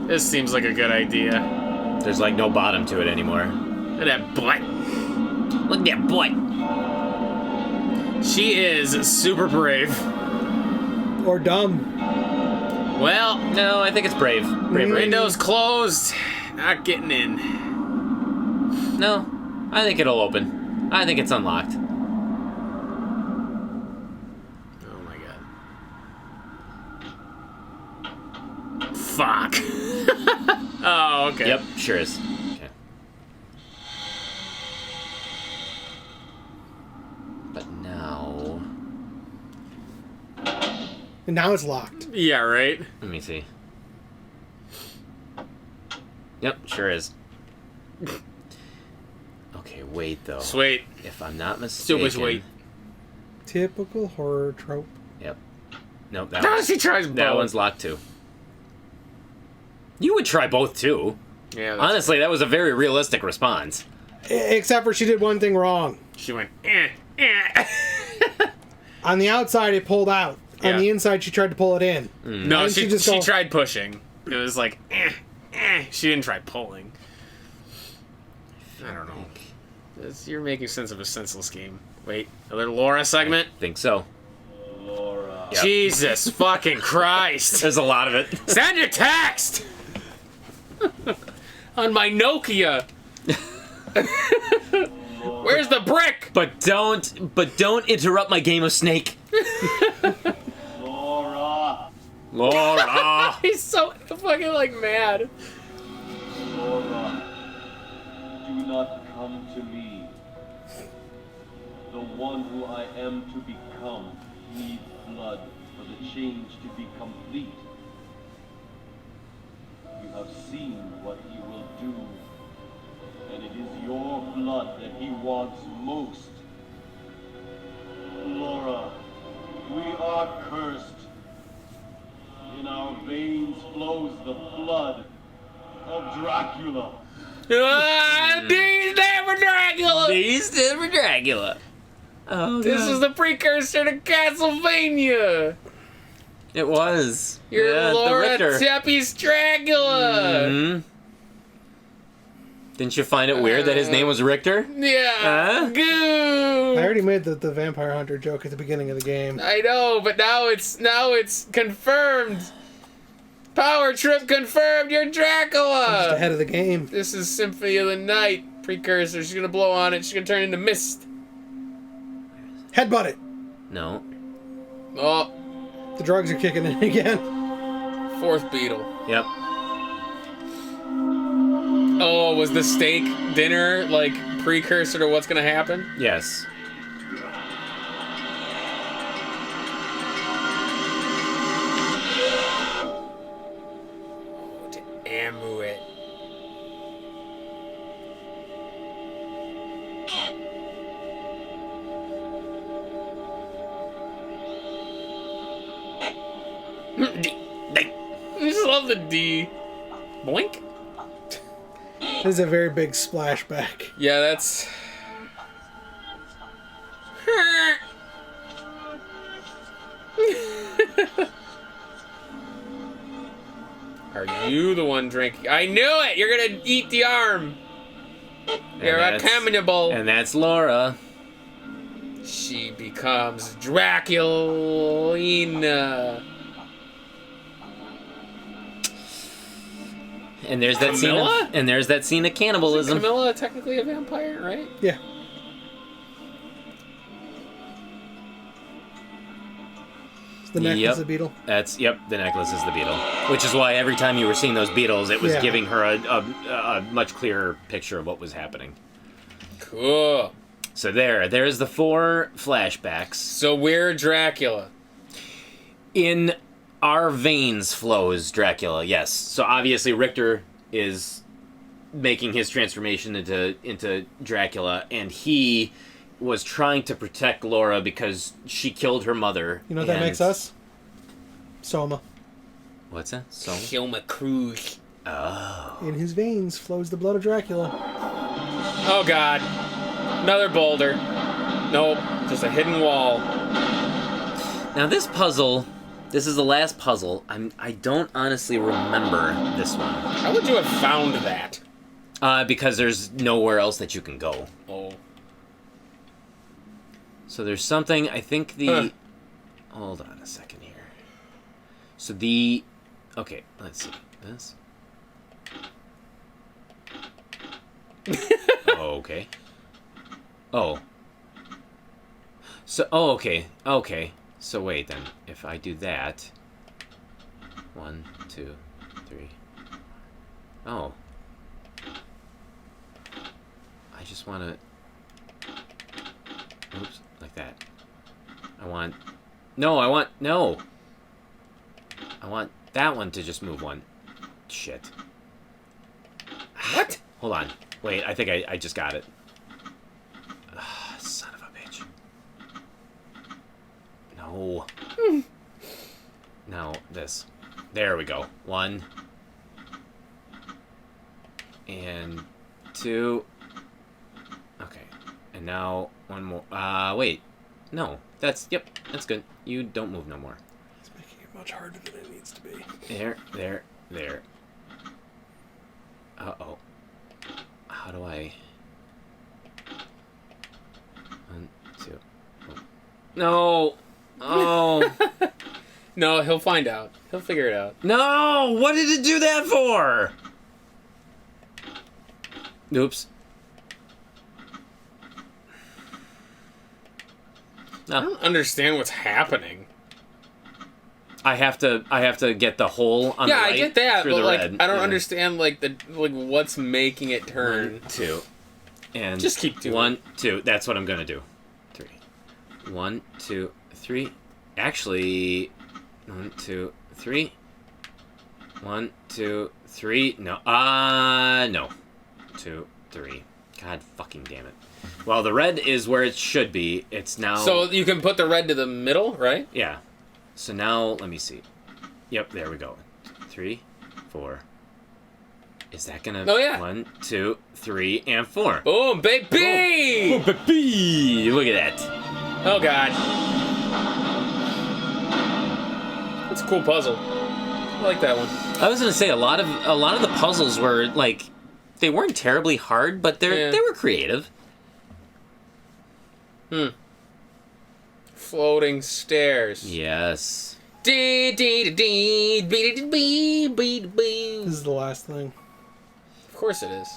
This seems like a good idea. There's like no bottom to it anymore. Look at that butt. Look at that butt. She is super brave. Or dumb. Well, No, I think it's brave. Bravery. window's closed. Not getting in. No, I think it'll open. I think it's unlocked. Oh my god. Fuck. Oh, okay. Yep, sure is. Okay. But now... And now it's locked. Yeah, right? Let me see. Yep, sure is. Okay, wait though. Sweet. If I'm not mistaken... Super sweet. Typical horror trope. Yep. Nope, that, Now she tries both. that one's locked too. You would try both too. Yeah, that's Honestly, that was a very realistic response. Except for she did one thing wrong. She went, On the outside, it pulled out. Yeah. On the inside, she tried to pull it in. No, And she just go- tried pushing. It was like, She didn't try pulling. I don't know. You're making sense of a senseless game. Wait, another Laura segment? I think so. Laura. Yep. Jesus fucking Christ. There's a lot of it. Send your text! On my Nokia. Where's the brick? But don't interrupt my game of Snake. Laura. Laura. He's so fucking like mad. Laura. Do not come to me. The one who I am to become needs blood for the change to be complete. You have seen what he will do, and it is your blood that he wants most. Laura, we are cursed. In our veins flows the blood of Dracula. D stand for Dracula! D stand for Dracula. Oh, This God. is the precursor to Castlevania! It was. You're Yeah, the Laura Richter. Teppi's Dracula! Mhm. Didn't you find it weird that his name was Richter? Yeah! Huh? I Goo! already made the vampire hunter joke at the beginning of the game. I know, but now it's confirmed! Power trip confirmed, you're Just Dracula! ahead of the game. This is Symphony of the Night precursor. She's gonna blow on it, she's gonna turn into mist. Headbutt it. No. Oh, The drugs are kicking in again. fourth beetle. Yep. Oh, was the steak dinner like precursor to what's gonna happen? Yes. To Amulet. I just love the D. Boink. This is a very big splashback. Yeah, that's. Are you the one drinking? I knew it! You're gonna eat the arm! You're a that's- cannibal! And that's Laura. She becomes Draculina. And there's that Camilla? scene. And there's that scene of Isn't cannibalism. Camilla technically a vampire, right? Yeah. It's the necklace Yep. of the beetle. Yep. The necklace is the beetle, which is why every time you were seeing those beetles, it was Yeah. giving her a much clearer picture of what was happening. Cool. So there's the 4 flashbacks. So we're Dracula. In our veins flows Dracula, yes. So obviously Richter is making his transformation into Dracula, and he was trying to protect Laura because she killed her mother. You know what that makes us? Soma. What's that? So? Hilma Cruz. Oh. In his veins flows the blood of Dracula. Oh god. Another boulder. Nope. Just a hidden wall. Now this puzzle This is the last puzzle. I don't honestly remember this one. How would you have found that? Because there's nowhere else that you can go. Oh. So there's something, I think the... Huh. Hold on a second here. So the... Okay, let's see. This? Oh, okay. Oh. So, oh, okay. Okay. So wait, then. If I do that... 1, 2, 3... Oh. I just want to... Oops, like that. I want... No, I want... No! I want that one to just move one. Shit. What? Hold on. Wait, I think I just got it. Son of a bitch. No. No, this. There we go. 1. And 2. Okay. And now 1 more. Wait. No. That's, yep, that's good. You don't move no more. It's making it much harder than it needs to be. There. Uh-oh. How do I... 1, 2. Oh. No! Oh! No, he'll find out. He'll figure it out. No! What did it do that for? Oops. I don't understand what's happening. I have to get the hole on the Yeah, right I get that, through but the like red. I don't Yeah. understand like what's making it turn. 1, 2. And Just keep doing 1, 2. That's what I'm gonna do. 3. 1, 2, 3. Actually, 1, 2, 3. 1, 2, 3. No. No. 2, 3. God fucking damn it. Well, the red is where it should be. It's now... So you can put the red to the middle, right? Yeah. So now, let me see. Yep, there we go. 3, 4. Is that gonna... Oh, yeah. 1, 2, 3, and 4. Boom, baby! Oh, baby! Look at that. Oh god. That's a cool puzzle. I like that one. I was gonna say a lot of the puzzles were like they weren't terribly hard, but they were creative. Floating stairs. Yes. This is the last thing. Of course it is.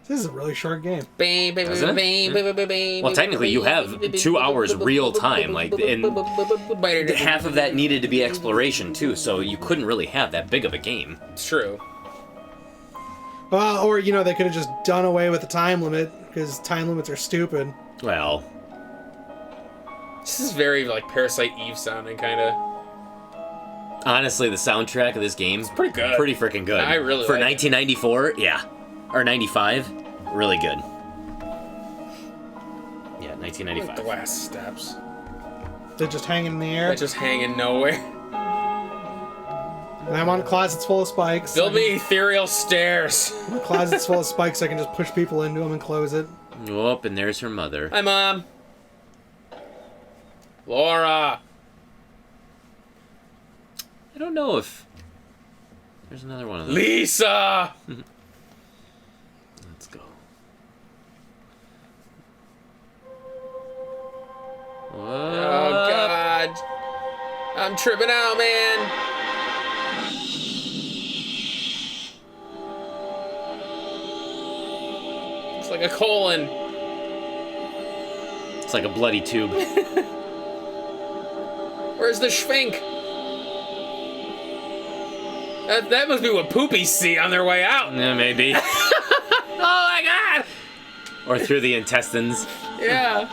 This is a really short game. Doesn't it? Well, technically, you have 2 hours real time. Like, and half of that needed to be exploration too, so you couldn't really have that big of a game. It's true. Well, or, you know, they could have just done away with the time limit, because time limits are stupid. Well, This is very like Parasite Eve sounding, kind of. honestly, the soundtrack of this game is pretty good. Pretty freaking good. I really for like it. 1994, yeah, or 95, really good. Yeah, 1995. Glass steps. They're just hanging in the air. They're just hanging nowhere. And I want closets full of spikes. Build me ethereal stairs. Closets full of spikes, I can just push people into them and close it. Oh, and there's her mother. Hi, Mom. Laura. I don't know if there's another one of those. Lisa. Let's go. Oh God. I'm tripping out, man. It's like a colon. It's like a bloody tube. Where's the schwink? That must be what poopies see on their way out. Yeah, maybe. Oh my God. Or through the intestines. Yeah.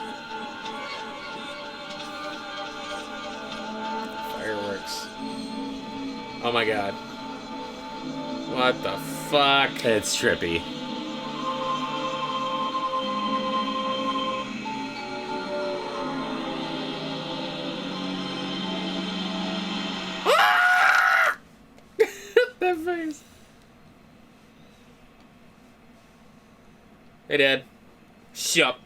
Fireworks. Oh my God. What the fuck? It's trippy. That face. Hey, Dad. Shut up.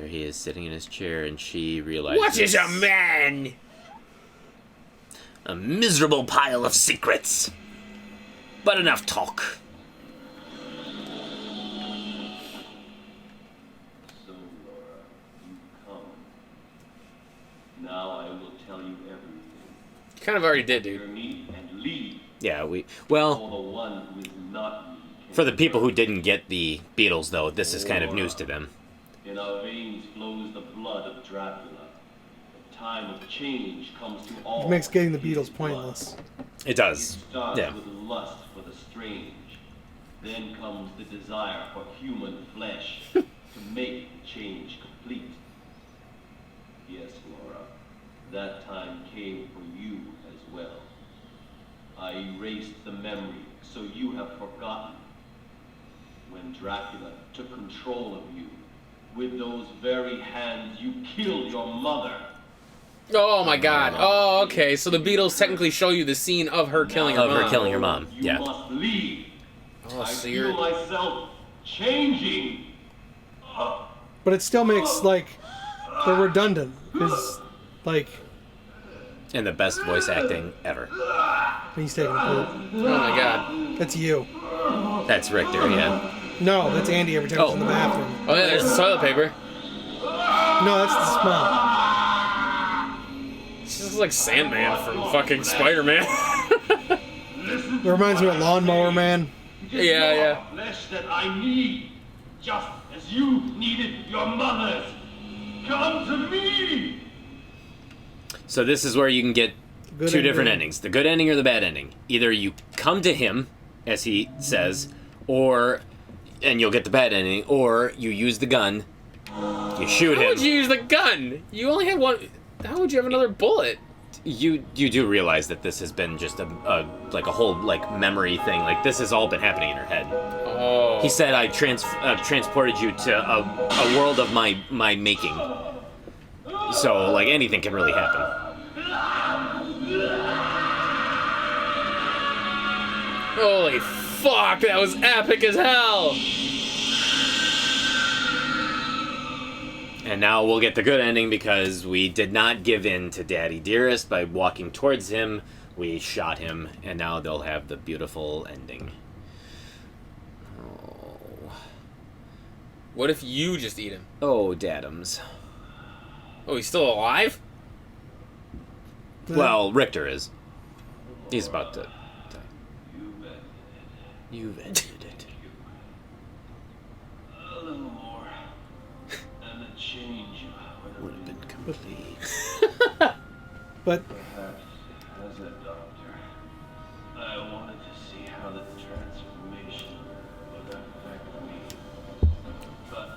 There he is sitting in his chair, and she realizes... What is a man? A miserable pile of secrets. But enough talk. So, Laura, you come. Now I will tell you everything. You kind of already did, Hear dude. me and leave. Yeah, For well, the one who is not me can for the people who burn. didn't get the Beatles, though, this is kind of news to them. In our veins flows the blood of Dracula. The time of change comes to all. It makes getting the his Beatles blood. pointless. It does. It starts Yeah. with lust for the strange. Then comes the desire for human flesh to make the change complete. Yes, Laura, that time came for you as well. I erased the memory, so you have forgotten. When Dracula took control of you, with those very hands you killed your mother. Oh my god. Oh, okay. So the Beatles technically show you the scene of her killing her Of her mom. killing her mom. You Yeah. must leave. Oh, I so feel you're... myself changing. But it still makes, like, they're redundant. Because, like, And the best voice acting ever. he's taking a poop. Oh my god. That's you. That's Richter, yeah. No, that's Andy every time he's in the bathroom. Oh yeah, there's the toilet paper. No, that's the smell. This is like Sandman from fucking Spider-Man. It reminds me of Lawnmower Man. It is Yeah, your yeah. flesh that I need, just as you needed your mother's. Come to me. So this is where you can get Good two and different bad. endings. The good ending or the bad ending. Either you come to him, as he says, and you'll get the bad ending, or you use the gun, you shoot How him. would you use the gun? You only had one. How would you have another bullet? You do realize that this has been just a whole like memory thing. Like this has all been happening in her head. Oh. He said, "I transported you to a world of my making." So like anything can really happen. Holy fuck, that was epic as hell! And now we'll get the good ending because we did not give in to Daddy Dearest by walking towards him. We shot him, and now they'll have the beautiful ending. Oh, What if you just eat him? oh Dadums. Oh, he's still alive? Well, Richter is. He's about to die. You've ended it. A little more, and the change Would have been complete. But Perhaps, as a doctor, I wanted to see how the transformation would affect me. But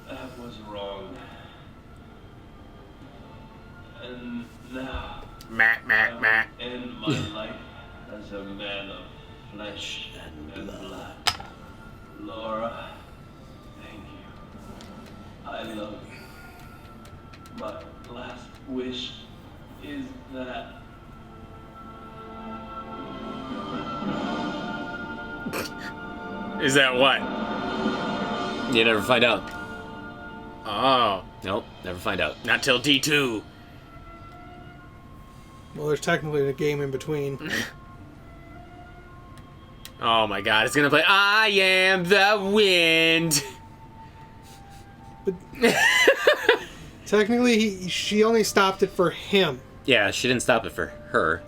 that was wrong. And now, Matt, I will end my life as a man of flesh and blood. Laura, thank you. I love you. My last wish is that. Is that what? You never find out. Oh. Nope, never find out. Not till D2. well, there's technically a game in between. Oh my god, it's gonna play I Am the Wind. Technically, she only stopped it for him, Yeah, she didn't stop it for her.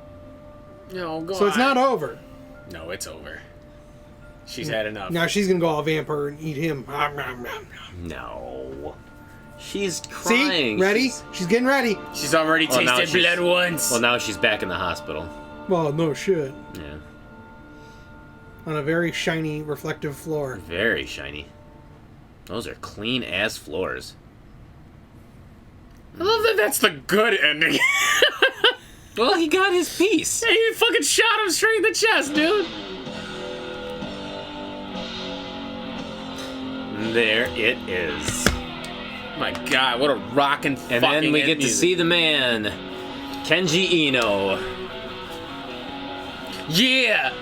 No, go so it's not over. No, it's over. She's had enough. Now she's gonna go all vampire and eat him. No. She's See, crying. ready? She's getting ready. She's already Well, now tasted she's- blood once. Well, now she's back in the hospital. Well, no shit. Yeah. On a very shiny, reflective floor. Very shiny. Those are clean ass floors. I love that that's the good ending. Well, he got his piece. Hey, you fucking shot him straight in the chest, dude. There it is. My god, what a rockin' And fucking then we end get to music. see the man, Kenji Eno. Yeah!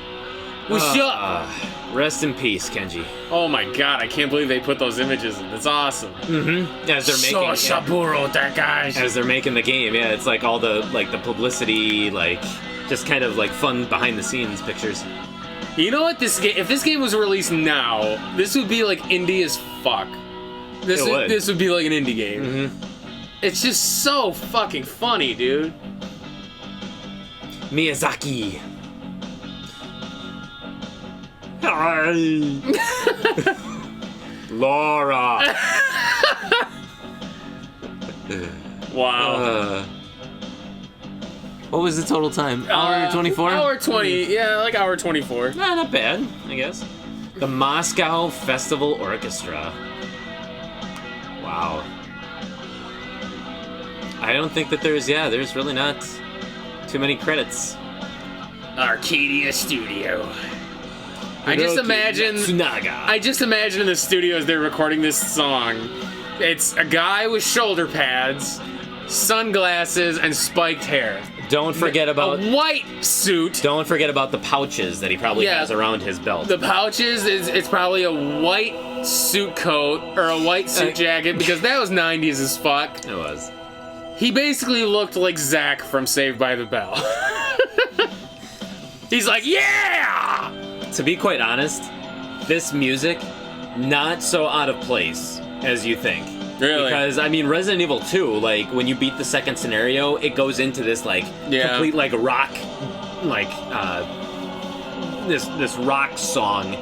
What's up? Rest in peace, Kenji. Oh my god, I can't believe they put those images in. It's awesome. Mm-hmm. As they're So making Saburo, that guy. as they're making the game, yeah, it's like all the publicity, like just kind of like fun behind the scenes pictures. You know what? If this game was released now, this would be like indie as fuck. This would be like an indie game. Mm-hmm. It's just so fucking funny, dude. Miyazaki. Laura. Wow. What was the total time? Hour 24? Hour 20. Yeah, like hour 24. Nah, not bad, I guess. The Moscow Festival Orchestra. Wow. I don't think that there's really not too many credits. Arcadia Studio. I just imagine in the studios they're recording this song. It's a guy with shoulder pads, sunglasses, and spiked hair. Don't forget about a white suit. Don't forget about the pouches that he probably has around his belt. The pouches it's probably a white suit coat or a white suit jacket because that was 90s as fuck. It was. He basically looked like Zack from Saved by the Bell. He's like, yeah! To be quite honest, this music, not so out of place as you think. Really? Because, I mean, Resident Evil 2, like, when you beat the second scenario, it goes into this, like, complete, like, rock, like, this rock song.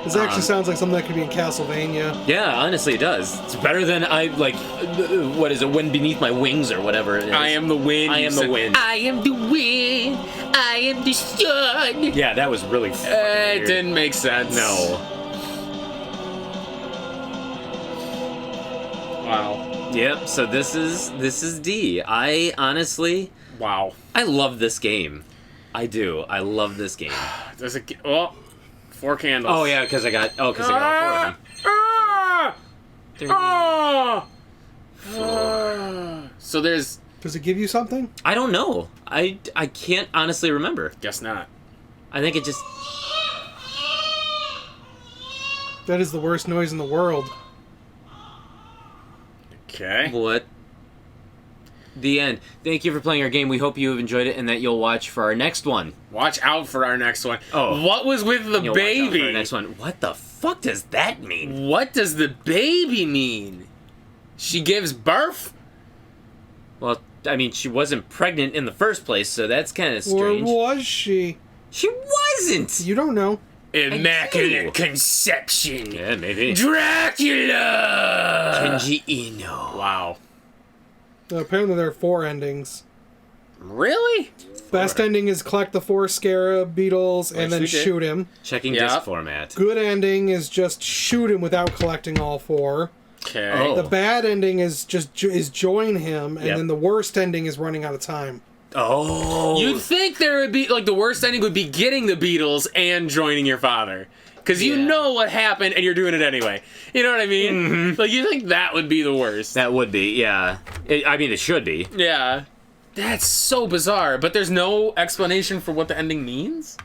This actually sounds like something that could be in Castlevania. Yeah, honestly, it does. It's better than what is it, Wind Beneath My Wings or whatever it is. I am the wind. I am the wind. I am the wind. I am the sun. Yeah, that was really fucking It weird. didn't make sense. No. Wow. Yep, so this is D. I honestly... Wow. I love this game. I do. I love this game. There's 4 candles. Oh yeah, because I got all 4 of them. So there's... Does it give you something? I don't know. I can't honestly remember. Guess not. I think it just... That is the worst noise in the world. Okay. What? The end. Thank you for playing our game. We hope you have enjoyed it and that you'll watch for our next one. Watch out for our next one. Oh. What was with the You'll watch out for baby? our next one. What the fuck does that mean? What does the baby mean? She gives birth? Well, I mean, she wasn't pregnant in the first place, so that's kind of strange. Or was she? She wasn't! You don't know. Immaculate Conception. Yeah, maybe. Dracula! Kenji Ino. Wow. Apparently there are 4 endings. Really? Best ending is collect the 4 scarab beetles and then sweet. shoot him. Checking Yeah. disc format. Good ending is just shoot him without collecting all 4. Okay. Oh. The bad ending is just join him, and Yep. then the worst ending is running out of time. Oh. You'd think there would be, like, the worst ending would be getting the Beatles and joining your father. Because you Yeah. know what happened and you're doing it anyway. You know what I mean? Mm-hmm. Like, you think that would be the worst. That would be, yeah. I mean, it should be. Yeah. That's so bizarre. But there's no explanation for what the ending means?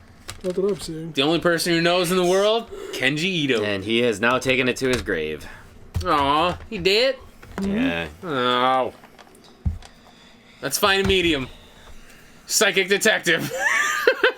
That's what I'm saying. The only person who knows in the world? Kenji Ito. And he has now taken it to his grave. Aw, he did? Yeah. Oh. Let's find a medium. Psychic detective.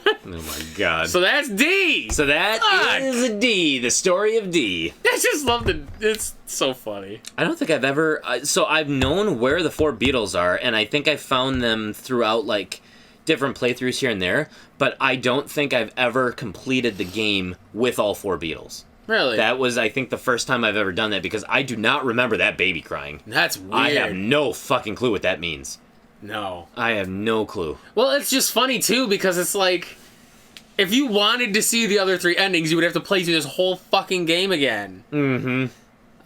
Oh my god. So that's D! So that Fuck. is D, the story of D. I just love it. It's so funny. I don't think I've ever... so I've known where the 4 Beatles are, and I think I found them throughout, like, different playthroughs here and there, but I don't think I've ever completed the game with all 4 Beatles. Really? That was, I think, the first time I've ever done that, because I do not remember that baby crying. That's weird. I have no fucking clue what that means. No. I have no clue. Well, it's just funny, too, because it's like... If you wanted to see the other 3 endings, you would have to play through this whole fucking game again. Mm-hmm.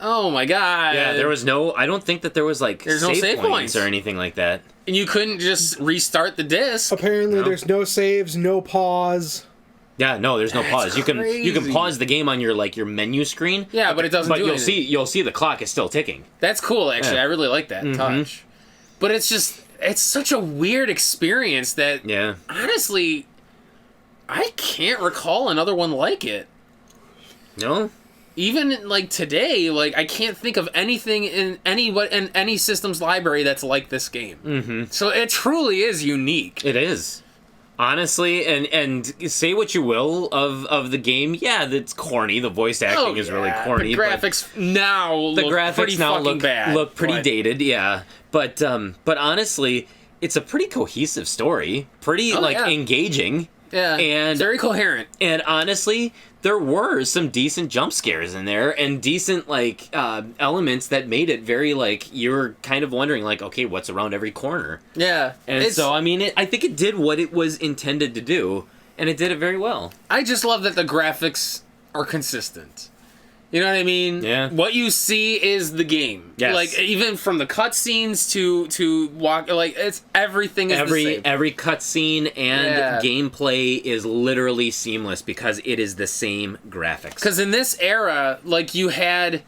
Oh my god. Yeah, there was no... I don't think that there was, like, There's no save points or anything like that. And you couldn't just restart the disc. Apparently No. there's no saves, no pause. Yeah, no, there's no That's pause. You can crazy. pause the game on your menu screen. Yeah, but it doesn't But do you'll anything. you'll see the clock is still ticking. That's cool, actually. Yeah. I really like that touch. But it's just... It's such a weird experience that... Yeah. Honestly... I can't recall another one like it. No? Even like today, like I can't think of anything in any system's library that's like this game. Mm-hmm. So it truly is unique. It is. Honestly, and say what you will of the game, yeah, that's corny. The voice acting is really corny. The graphics now look pretty dated, yeah. But honestly, it's a pretty cohesive story, pretty engaging. Yeah, and very coherent. And honestly, there were some decent jump scares in there and decent elements that made it very you're kind of wondering okay, what's around every corner. Yeah, and so I mean, I think it did what it was intended to do, and it did it very well. I just love that the graphics are consistent. You know what I mean? Yeah. What you see is the game. Yes. Like even from the cutscenes to walk, it's everything is the same. Every cutscene and gameplay is literally seamless because it is the same graphics. Because in this era, you had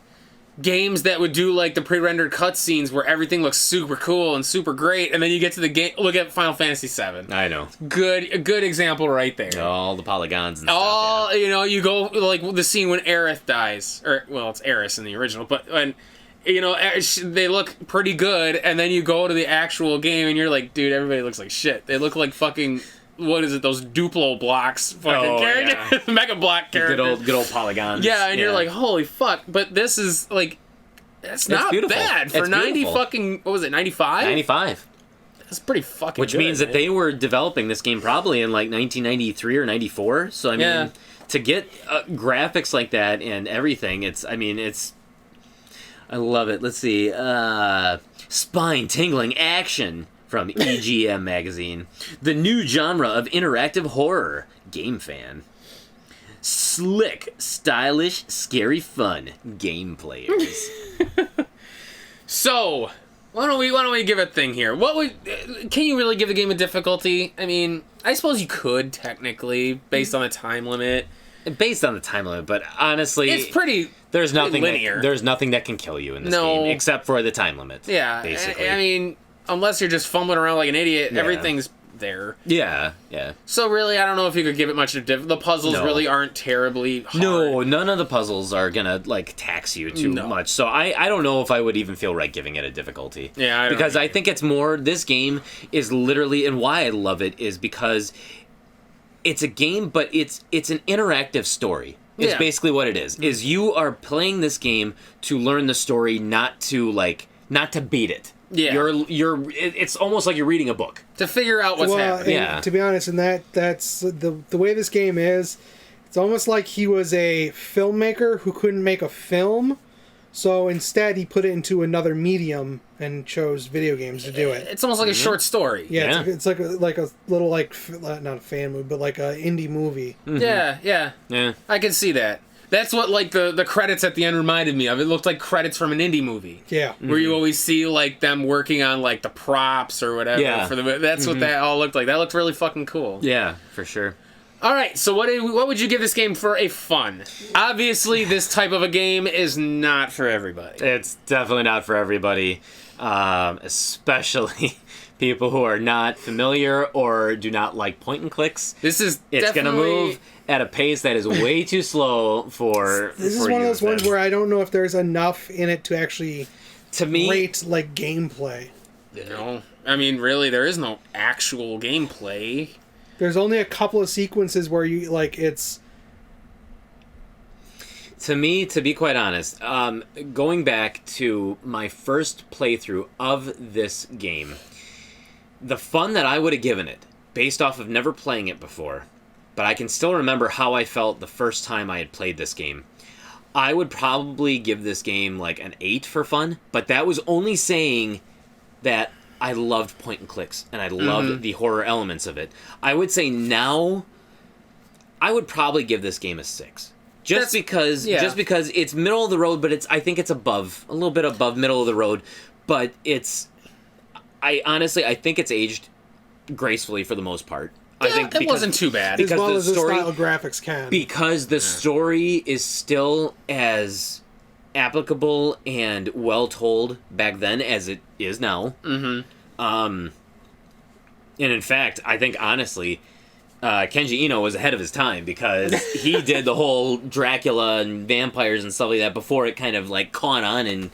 games that would do the pre-rendered cutscenes where everything looks super cool and super great, and then you get to the game. Look at Final Fantasy VII. I know. A good example right there. All the polygons and stuff. You go the scene when Aerith dies, or it's Aerith in the original, but when they look pretty good, and then you go to the actual game and you're like, dude, everybody looks like shit. They look like fucking. What is it? Those Duplo blocks fucking characters, Mega Block characters, good old polygons. Yeah, and you're like, holy fuck! But this is that's not beautiful. bad for it's 90 beautiful. Fucking. What was it? 95. 95. That's pretty fucking. Which good, means that they were developing this game probably in 1993 or 94. So I mean, to get graphics like that and everything, I love it. Let's see, spine-tingling action. From EGM magazine, the new genre of interactive horror. Game fan. Slick, stylish, scary fun. Game players. So, why don't we give a thing here? Can you really give the game a difficulty? I mean, I suppose you could technically, based on the time limit. Based on the time limit, but honestly, it's pretty. There's nothing linear. There's nothing that can kill you in this game except for the time limit. Yeah, basically. I mean. Unless you're just fumbling around like an idiot, everything's there. Yeah. So really, I don't know if you could give it much of the puzzles really aren't terribly hard. No, none of the puzzles are gonna tax you too much. So I don't know if I would even feel right giving it a difficulty. Yeah, because I think it's more. This game is literally, and why I love it is because it's a game, but it's an interactive story. It's basically what it is. Is you are playing this game to learn the story, not to beat it. Yeah, it's almost like you're reading a book to figure out what's happening. To be honest, and that's the way this game is. It's almost like he was a filmmaker who couldn't make a film, so instead he put it into another medium and chose video games to do it. It's almost like a short story. Yeah. It's like a little not a fan movie, but like an indie movie. Mm-hmm. Yeah. I can see that. That's what the credits at the end reminded me of. It looked like credits from an indie movie. Yeah. Where you always see them working on the props or whatever. Yeah. For the that's what that all looked like. That looked really fucking cool. Yeah, for sure. All right, so what would you give this game for a fun? Obviously, this type of a game is not for everybody. It's definitely not for everybody, especially people who are not familiar or do not like point and clicks. It's going to move at a pace that is way too slow for. This is one of those ones where I don't know if there's enough in it to actually rate gameplay. No, I mean really, there is no actual gameplay. There's only a couple of sequences where you it's. To me, to be quite honest, going back to my first playthrough of this game, the fun that I would have given it, based off of never playing it before, but I can still remember how I felt the first time I had played this game. I would probably give this game an 8 for fun, but that was only saying that I loved point and clicks, and I loved the horror elements of it. I would say now, I would probably give this game a 6. Just because it's middle of the road, but I think it's a little bit above middle of the road, but I think it's aged gracefully for the most part. I think it wasn't too bad. As well as the style of graphics can. Because the story is still as applicable and well told back then as it is now. Mm-hmm. And in fact, I think honestly, Kenji Eno was ahead of his time because he did the whole Dracula and vampires and stuff like that before it kind of like caught on in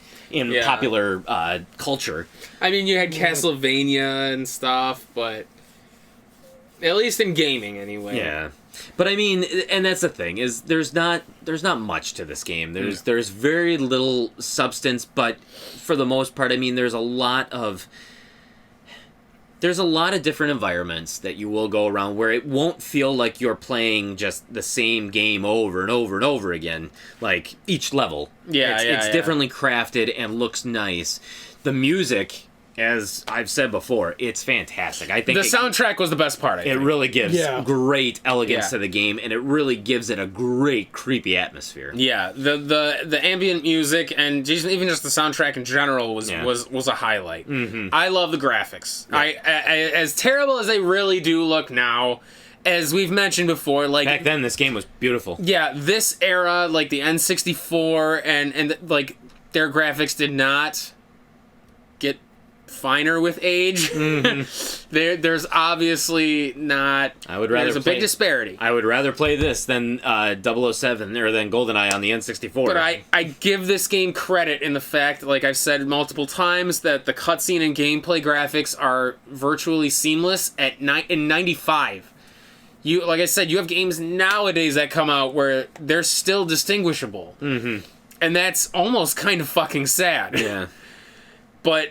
popular culture. I mean, you had Castlevania and stuff, but at least in gaming, anyway. Yeah, but I mean, and that's the thing is there's not much to this game. There's very little substance, but for the most part, I mean, there's a lot of different environments that you will go around where it won't feel like you're playing just the same game over and over and over again. Like each level, it's differently crafted and looks nice. The music, as I've said before, it's fantastic. I think the soundtrack was the best part. It really gives great elegance to the game, and it really gives it a great creepy atmosphere. Yeah, the ambient music and even just the soundtrack in general was a highlight. Mm-hmm. I love the graphics. Yeah. I as terrible as they really do look now, as we've mentioned before, like back then this game was beautiful. Yeah, this era, like the N64 and like their graphics did not get finer with age. Mm-hmm. There's obviously not. There's a big disparity. I would rather play this than 007 or than GoldenEye on the N64. But I give this game credit in the fact, like I've said multiple times, that the cutscene and gameplay graphics are virtually seamless in 95. Like I said, you have games nowadays that come out where they're still distinguishable. Mm-hmm. And that's almost kind of fucking sad. Yeah. But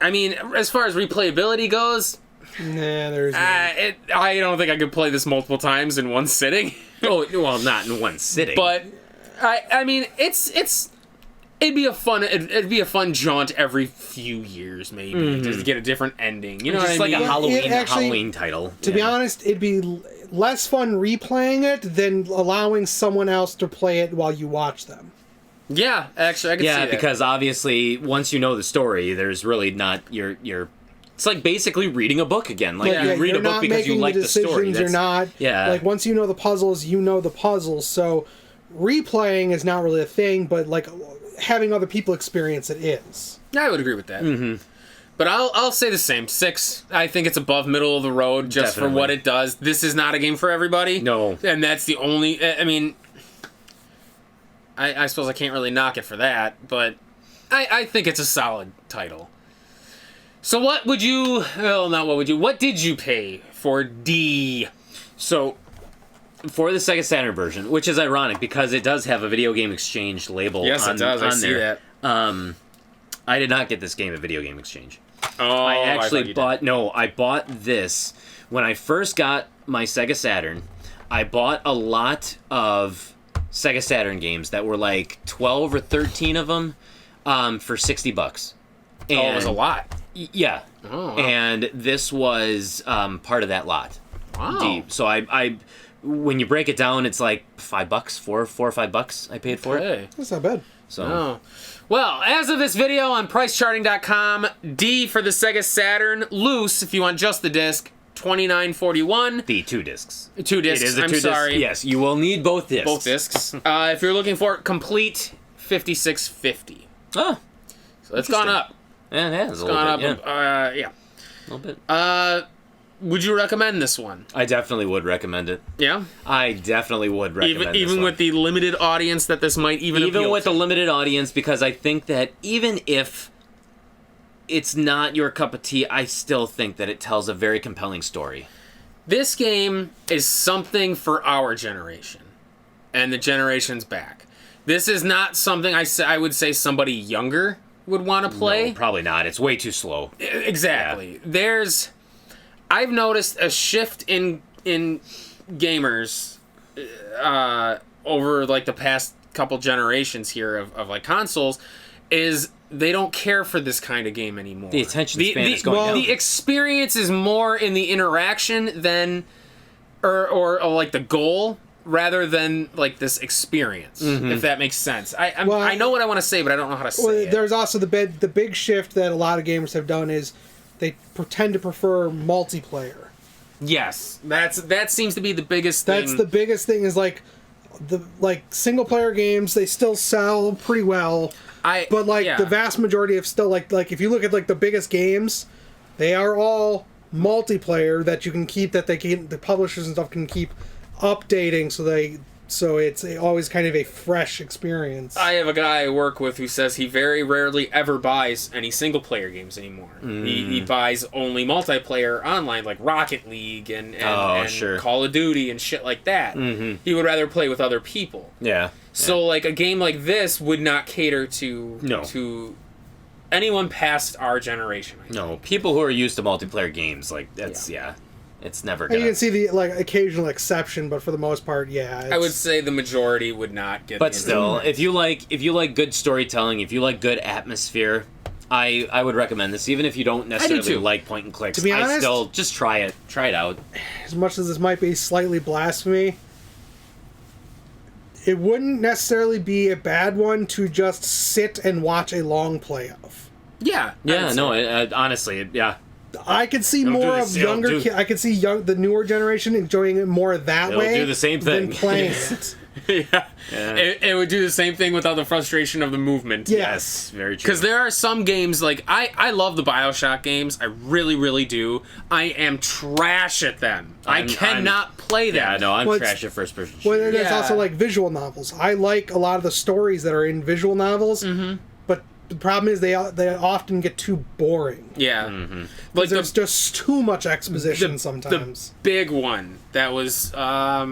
I mean, as far as replayability goes, there's I don't think I could play this multiple times in one sitting. Oh, well, not in one sitting. But I mean, it'd be a fun jaunt every few years, maybe, just to get a different ending. You know, just what like I mean? a Halloween title. To be honest, it'd be less fun replaying it than allowing someone else to play it while you watch them. Yeah, actually, I can see that. Yeah, because obviously, once you know the story, there's really not your. It's like basically reading a book again. Like you read a book because you like the story. You're not. Yeah. Like once you know the puzzles, you know the puzzles. So replaying is not really a thing, but like having other people experience it is. I would agree with that. Mm-hmm. But I'll say the same. 6. I think it's above middle of the road just for what it does. This is not a game for everybody. No. And that's the only. I mean. I suppose I can't really knock it for that, but I think it's a solid title. So what did you pay for D? So, for the Sega Saturn version, which is ironic because it does have a video game exchange label on there. I see that. I did not get this game at Video Game Exchange. Oh, I actually I bought this when I first got my Sega Saturn. I bought a lot of Sega Saturn games that were like 12 or 13 of them for $60. And, it was a lot. Yeah. Oh, wow. And this was part of that lot. Wow. Deep. So I when you break it down, it's like $5, $4 or $5 I paid for it. That's not bad. So. Oh. Well, as of this video on pricecharting.com, D for the Sega Saturn, loose if you want just the disc, $29.41. The 2 discs. 2 discs. It is a 2 sorry. Disc. Yes, you will need both discs. Both discs. If you're looking for complete, $56.50. Oh, so it's gone up. Yeah, it has. It's gone bit, up. Yeah. A little bit. Would you recommend this one? I definitely would recommend it. Yeah. I definitely would recommend even with the limited audience that this might even with the limited audience, because I think that even if it's not your cup of tea, I still think that it tells a very compelling story. This game is something for our generation and the generations back. This is not something I would say somebody younger would want to play. No, probably not. It's way too slow. Exactly. Yeah. I've noticed a shift in gamers over like the past couple generations here of like consoles is they don't care for this kind of game anymore. The attention span is going down. The experience is more in the interaction than or like the goal rather than like this experience, if that makes sense. I know what I want to say, but I don't know how to say it. There's also the big shift that a lot of gamers have done is they pretend to prefer multiplayer. Yes, that seems to be the biggest thing. That's the biggest thing is like single player games, they still sell pretty well. But the vast majority of still like if you look at like the biggest games, they are all multiplayer that you can keep, that the publishers and stuff can keep updating, so it's always kind of a fresh experience. I have a guy I work with who says he very rarely ever buys any single-player games anymore. He buys only multiplayer online, like Rocket League and Call of Duty and shit like that. He would rather play with other people. Yeah. So, like, a game like this would not cater to anyone past our generation. No, people who are used to multiplayer games, like, that's, it's never gonna... And you can see the occasional exception, but for the most part, I would say the majority would not get. But still, if you like good storytelling, if you like good atmosphere, I would recommend this. Even if you don't necessarily like point and clicks, to be honest, I still just try it out. As much as this might be slightly blasphemy, it wouldn't necessarily be a bad one to just sit and watch a long play of. Honestly, yeah. I could see more of younger kids. I could see the newer generation enjoying it more that way. Do the same thing than playing it. It would do the same thing without the frustration of the movement. Yes, very true. Because there are some games, like, I love the BioShock games. I really, really do. I am trash at them. I cannot play them. Yeah, no, I'm trash at first-person shooters. Well, there's also, like, visual novels. I like a lot of the stories that are in visual novels, but the problem is they often get too boring. Yeah. Like there's just too much exposition sometimes. The big one that was, a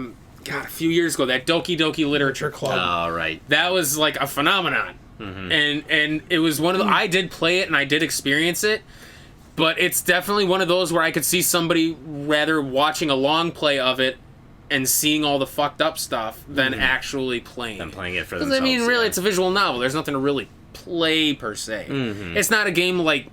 few years ago, that Doki Doki Literature Club. Oh, right. That was like a phenomenon. And it was one of the... I did play it and I did experience it, but it's definitely one of those where I could see somebody rather watching a long play of it and seeing all the fucked up stuff than actually playing it for themselves. Because, I mean, really, it's a visual novel. There's nothing to really play per se. It's not a game like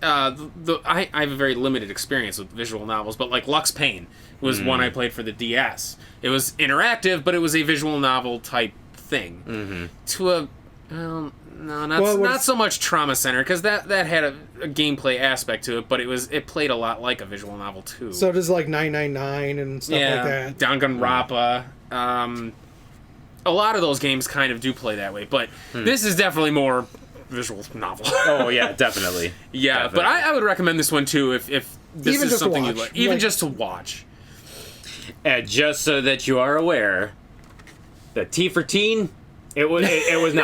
I have a very limited experience with visual novels, but like Lux Payne was one I played for the DS. It was interactive, but it was a visual novel type thing. Not so much Trauma Center, because that had a gameplay aspect to it, but it played a lot like a visual novel too. So does like 999 and stuff like that. Danganronpa. A lot of those games kind of do play that way, but this is definitely more visual novel. Oh yeah, definitely. Definitely. But I would recommend this one too if this even is something you like. Even just to watch. And just so that you are aware, the T for teen, it was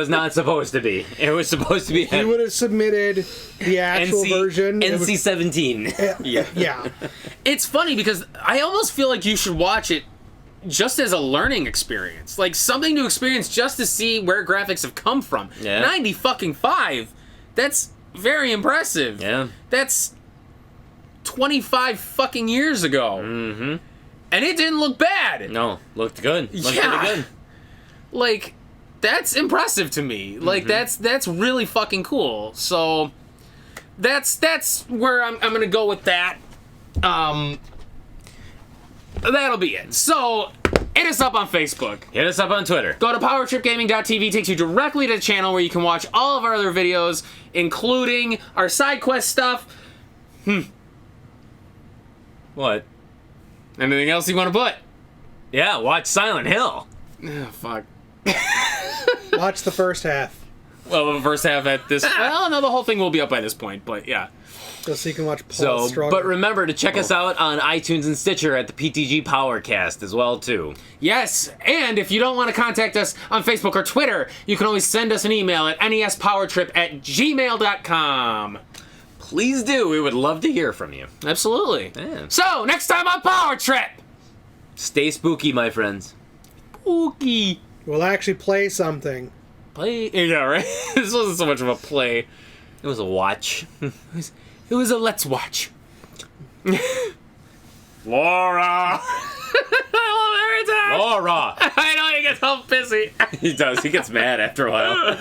not supposed to be. It was supposed to be. You would have submitted the actual version. NC-17. Yeah. It's funny because I almost feel like you should watch it just as a learning experience, like something to experience, just to see where graphics have come from. 90-5. That's very impressive. Yeah. That's 25 fucking years ago. And it didn't look bad. No, looked good. Looked pretty good. Like, that's impressive to me. Like, that's really fucking cool. So that's where I'm gonna go with that. That'll be it. So, hit us up on Facebook. Hit us up on Twitter. Go to powertripgaming.tv. Takes you directly to the channel where you can watch all of our other videos, including our side quest stuff. What? Anything else you want to put? Yeah, watch Silent Hill. Oh, fuck. Watch the first half. Well, the first half at this... Well, no, the whole thing will be up by this point, but yeah. Just so you can watch Paul struggle. But remember to check us out on iTunes and Stitcher at the PTG Powercast as well, too. Yes, and if you don't want to contact us on Facebook or Twitter, you can always send us an email at nespowertrip@gmail.com. Please do. We would love to hear from you. Absolutely. Yeah. So, next time on Power Trip! Stay spooky, my friends. Spooky. We'll actually play something. Play? Yeah, right? This wasn't so much of a play. It was a watch. It was a let's watch. Laura! I love it every time! Laura! I know, he gets all pissy. He does. He gets mad after a while.